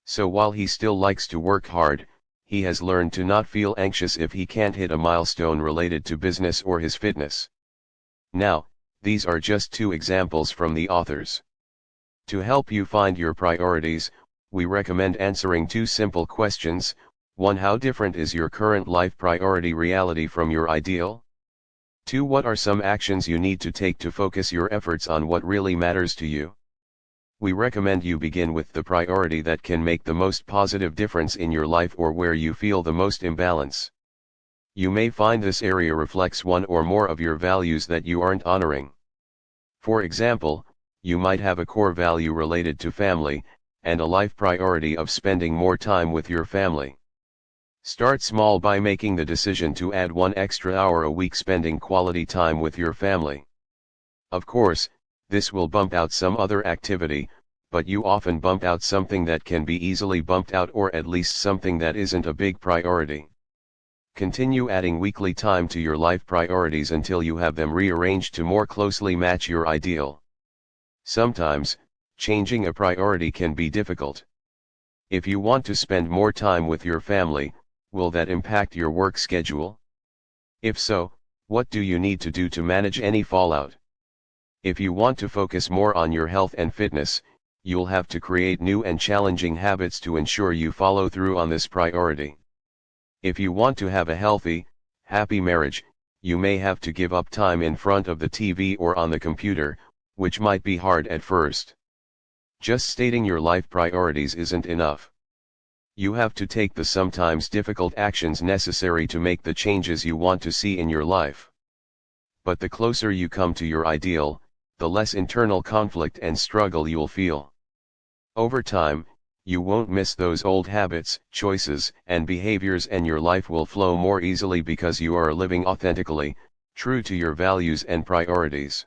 So while he still likes to work hard, he has learned to not feel anxious if he can't hit a milestone related to business or his fitness. Now, these are just two examples from the authors. To help you find your priorities, we recommend answering two simple questions. 1. How different is your current life priority reality from your ideal? 2. What are some actions you need to take to focus your efforts on what really matters to you? We recommend you begin with the priority that can make the most positive difference in your life or where you feel the most imbalance. You may find this area reflects one or more of your values that you aren't honoring. For example, you might have a core value related to family, and a life priority of spending more time with your family. Start small by making the decision to add 1 extra hour a week spending quality time with your family. Of course, this will bump out some other activity, but you often bump out something that can be easily bumped out, or at least something that isn't a big priority. Continue adding weekly time to your life priorities until you have them rearranged to more closely match your ideal. Sometimes, changing a priority can be difficult. If you want to spend more time with your family, will that impact your work schedule? If so, what do you need to do to manage any fallout? If you want to focus more on your health and fitness, you'll have to create new and challenging habits to ensure you follow through on this priority. If you want to have a healthy, happy marriage, you may have to give up time in front of the TV or on the computer, which might be hard at first. Just stating your life priorities isn't enough. You have to take the sometimes difficult actions necessary to make the changes you want to see in your life. But the closer you come to your ideal, the less internal conflict and struggle you'll feel. Over time, you won't miss those old habits, choices, and behaviors, and your life will flow more easily because you are living authentically, true to your values and priorities.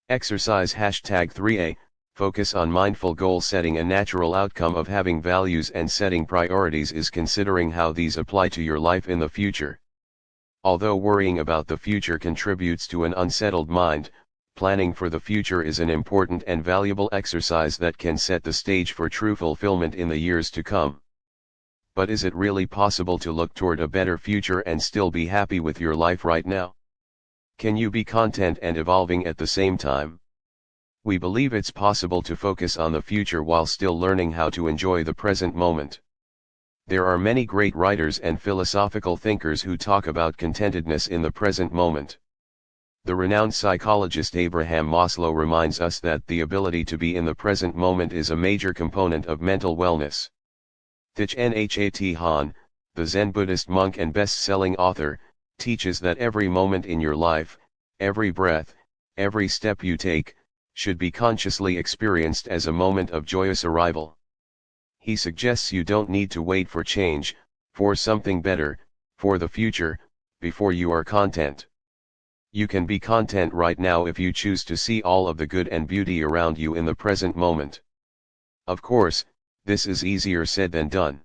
Exercise #3A, focus on mindful goal setting. A natural outcome of having values and setting priorities is considering how these apply to your life in the future. Although worrying about the future contributes to an unsettled mind, planning for the future is an important and valuable exercise that can set the stage for true fulfillment in the years to come. But is it really possible to look toward a better future and still be happy with your life right now? Can you be content and evolving at the same time? We believe it's possible to focus on the future while still learning how to enjoy the present moment. There are many great writers and philosophical thinkers who talk about contentedness in the present moment. The renowned psychologist Abraham Maslow reminds us that the ability to be in the present moment is a major component of mental wellness. Thich Nhat Hanh, the Zen Buddhist monk and best-selling author, teaches that every moment in your life, every breath, every step you take, should be consciously experienced as a moment of joyous arrival. He suggests you don't need to wait for change, for something better, for the future, before you are content. You can be content right now if you choose to see all of the good and beauty around you in the present moment. Of course, this is easier said than done.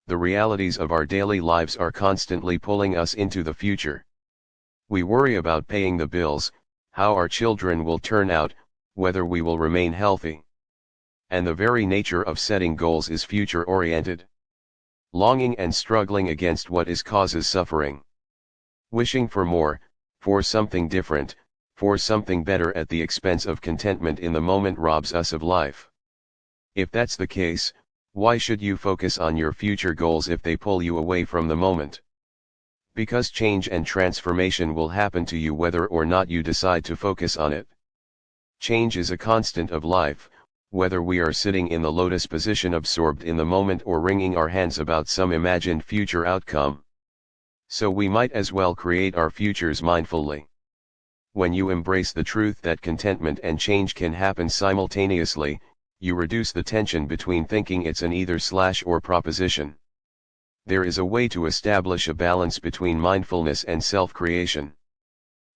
The realities of our daily lives are constantly pulling us into the future. We worry about paying the bills, how our children will turn out, whether we will remain healthy. And the very nature of setting goals is future-oriented. Longing and struggling against what is causes suffering. Wishing for more, for something different, for something better at the expense of contentment in the moment robs us of life. If that's the case, why should you focus on your future goals if they pull you away from the moment? Because change and transformation will happen to you whether or not you decide to focus on it. Change is a constant of life, whether we are sitting in the lotus position absorbed in the moment or wringing our hands about some imagined future outcome. So we might as well create our futures mindfully. When you embrace the truth that contentment and change can happen simultaneously, you reduce the tension between thinking it's an either/or proposition. There is a way to establish a balance between mindfulness and self-creation.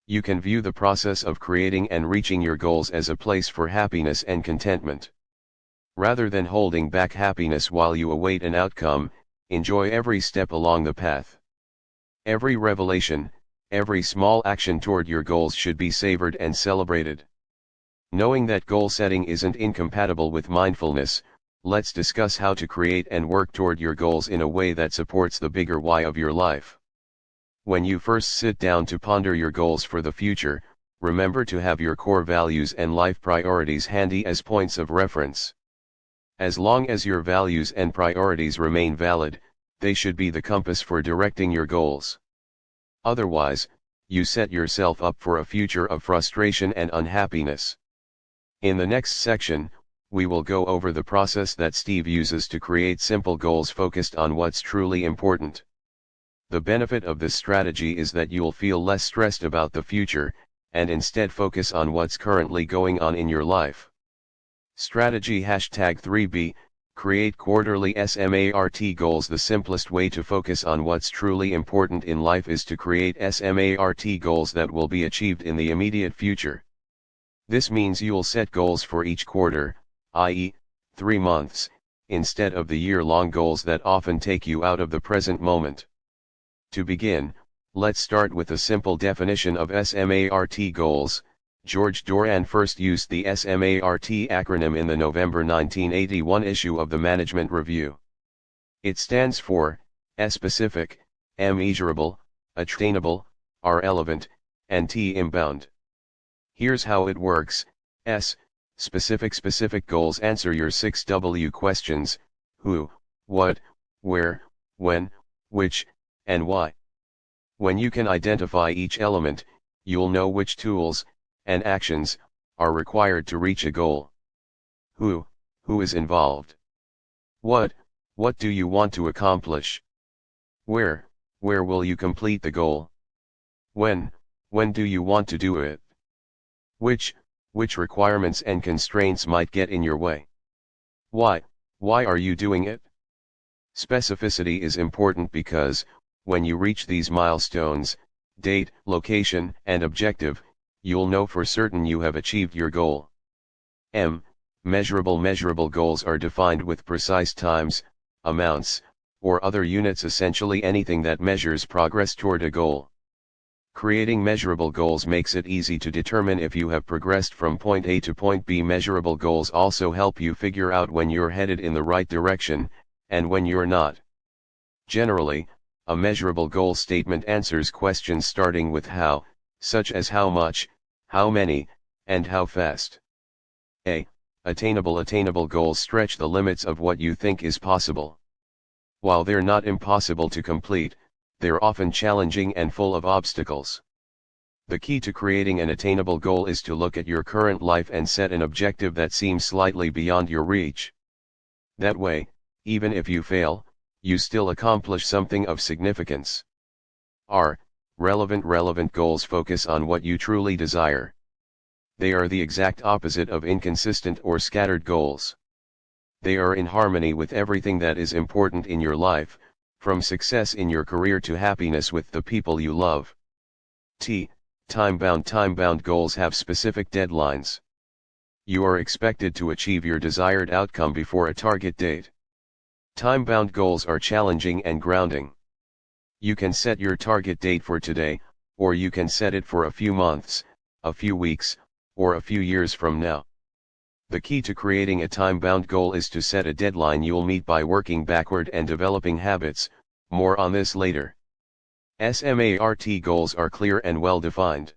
You can view the process of creating and reaching your goals as a place for happiness and contentment. Rather than holding back happiness while you await an outcome, enjoy every step along the path. Every revelation, every small action toward your goals should be savored and celebrated. Knowing that goal setting isn't incompatible with mindfulness, let's discuss how to create and work toward your goals in a way that supports the bigger why of your life. When you first sit down to ponder your goals for the future, remember to have your core values and life priorities handy as points of reference. As long as your values and priorities remain valid, they should be the compass for directing your goals. Otherwise, you set yourself up for a future of frustration and unhappiness. In the next section, we will go over the process that Steve uses to create simple goals focused on what's truly important. The benefit of this strategy is that you'll feel less stressed about the future, and instead focus on what's currently going on in your life. Strategy #3B, create quarterly SMART goals. The simplest way to focus on what's truly important in life is to create SMART goals that will be achieved in the immediate future. This means you'll set goals for each quarter, i.e., 3 months, instead of the year-long goals that often take you out of the present moment. To begin, let's start with a simple definition of SMART goals. George Doran first used the SMART acronym in the November 1981 issue of the Management Review. It stands for S specific, M measurable, attainable, R relevant, and T inbound. Here's how it works. S specific goals answer your 6 W questions: who, what, where, when, which, and why. When you can identify each element, you'll know which tools and actions are required to reach a goal. Who is involved? What do you want to accomplish? Where will you complete the goal? When do you want to do it? Which requirements and constraints might get in your way? Why are you doing it? Specificity is important because, when you reach these milestones, date, location, and objective, you'll know for certain you have achieved your goal. M measurable goals are defined with precise times, amounts, or other units, essentially anything that measures progress toward a goal. Creating measurable goals makes it easy to determine if you have progressed from point A to point B. Measurable goals also help you figure out when you're headed in the right direction, and when you're not. Generally, a measurable goal statement answers questions starting with how, such as how much, how many, and how fast. A. Attainable goals stretch the limits of what you think is possible. While they're not impossible to complete, they're often challenging and full of obstacles. The key to creating an attainable goal is to look at your current life and set an objective that seems slightly beyond your reach. That way, even if you fail, you still accomplish something of significance. R. Relevant goals focus on what you truly desire. They are the exact opposite of inconsistent or scattered goals. They are in harmony with everything that is important in your life, from success in your career to happiness with the people you love. T. Time-bound goals have specific deadlines. You are expected to achieve your desired outcome before a target date. Time-bound goals are challenging and grounding. You can set your target date for today, or you can set it for a few months, a few weeks, or a few years from now. The key to creating a time-bound goal is to set a deadline you'll meet by working backward and developing habits. More on this later. SMART goals are clear and well-defined.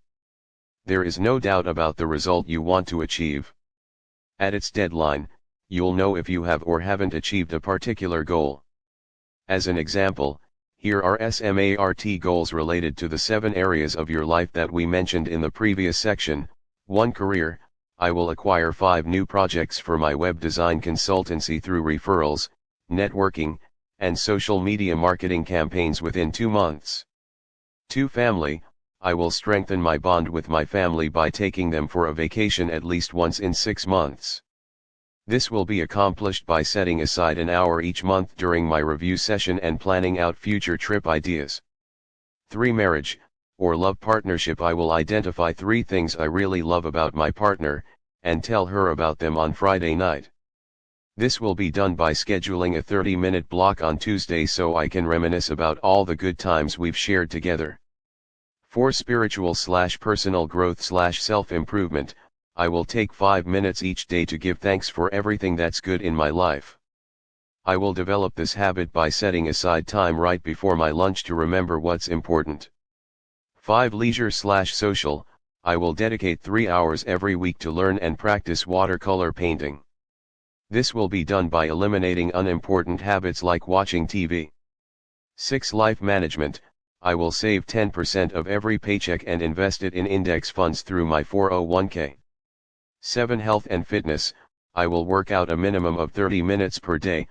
There is no doubt about the result you want to achieve. At its deadline, you'll know if you have or haven't achieved a particular goal. As an example, here are SMART goals related to the 7 areas of your life that we mentioned in the previous section. 1. Career: I will acquire 5 new projects for my web design consultancy through referrals, networking, and social media marketing campaigns within 2 months. 2. Family: I will strengthen my bond with my family by taking them for a vacation at least once in 6 months. This will be accomplished by setting aside an hour each month during my review session and planning out future trip ideas. 3. Marriage or love partnership: I will identify 3 things I really love about my partner, and tell her about them on Friday night. This will be done by scheduling a 30-minute block on Tuesday so I can reminisce about all the good times we've shared together. 4. Spiritual/personal growth/self-improvement: I will take 5 minutes each day to give thanks for everything that's good in my life. I will develop this habit by setting aside time right before my lunch to remember what's important. 5. Leisure/social, I will dedicate 3 hours every week to learn and practice watercolor painting. This will be done by eliminating unimportant habits like watching TV. 6. Life management, I will save 10% of every paycheck and invest it in index funds through my 401k. 7. Health and fitness, I will work out a minimum of 30 minutes per day,